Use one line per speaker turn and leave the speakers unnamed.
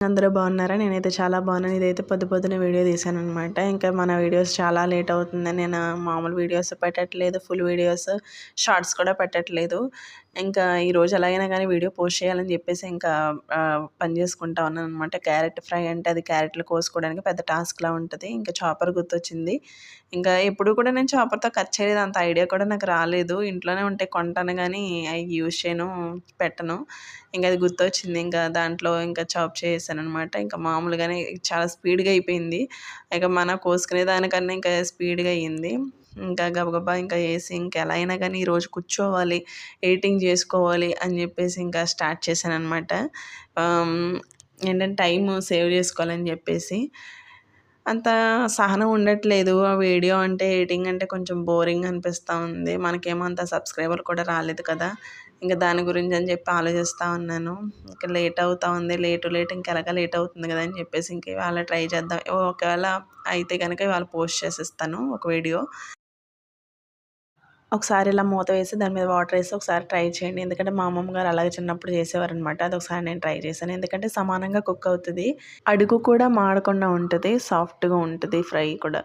అందరూ బాగున్నారా? నేనైతే చాలా బాగున్నాను. ఇదైతే పొద్దున్నే వీడియో తీశాననమాట. ఇంకా మన వీడియోస్ చాలా లేట్ అవుతుందని నేను మామూలు వీడియోస్ పెట్టట్లేదు. ఫుల్ వీడియోస్, షార్ట్స్ కూడా పెట్టట్లేదు. ఇంకా ఈరోజు ఎలాగైనా కానీ వీడియో పోస్ట్ చేయాలని చెప్పేసి ఇంకా పని చేసుకుంటా ఉన్నాననమాట. క్యారెట్ ఫ్రై అంటే అది క్యారెట్లు కోసుకోవడానికి పెద్ద టాస్క్‌లా ఉంటది. ఇంకా చాపర్ గుర్తొచ్చింది. ఇంకా ఎప్పుడు కూడా నేను చాపర్‌తో కట్ చేయలేదు. అంత ఐడియా కూడా నాకు రాలేదు. ఇంట్లోనే ఉంటే కొంటాను గానీ అయి యూజ్ చేయను, పెట్టను. ఇంక అది గుర్తొచ్చింది. ఇంకా దాంట్లో ఇంకా చాప్ చేసేసాననమాట. ఇంకా మామూలుగానే చాలా స్పీడ్‌గా అయిపోయింది. ఇక మన కోసుకునే దానికన్నా ఇంకా స్పీడ్‌గా అయ్యింది. ఇంకా గబగబా ఇంకా ఏసి ఇంక ఎలా అయినా గానీ ఈరోజు కూర్చోవాలి, ఎడిటింగ్ చేసుకోవాలి అని జెప్పేసి ఇంకా స్టార్ట్ చేశాననమాట. ఆహ్, ఏంటంటే టైము సేవ్ చేసుకోవాలని జెప్పేసి. అంత సహనం ఉండట్లేదు. ఆ వీడియో అంటే ఎడిటింగ్ అంటే కొంచెం బోరింగ్ అనిపిస్తా ఉంది. మనకేమో అంత సబ్స్క్రైబర్ కూడా రాలేదు కదా! ఇంక దాని గురించి అని చెప్పి ఆలోచిస్తా ఉన్నాను. ఇంక లేట్ అవుతా ఉంది. లేట్ ఇంకెలాగా లేట్ అవుతుంది కదా! అని చెప్పేసి ఇంక ఇవాళ ట్రై చేద్దాం. ఒకవేళ అయితే గనక ఇవాళ పోస్ట్ చేసేస్తాను ఒక వీడియో. ఒకసారి ఇలా మూత వేసి దాని మీద వాటర్ వేసి ఒకసారి ట్రై చేయండి. ఎందుకంటే మా అమ్మమ్మ గారు అలాగే చిన్నప్పుడు చేసేవారనమాట. అదొకసారి నేను ట్రై చేశాను. ఎందుకంటే సమానంగా కుక్ అవుతది. అడుగు కూడా మాడకుండా ఉంటది. సాఫ్ట్‌గా ఉంటది ఫ్రై కూడా.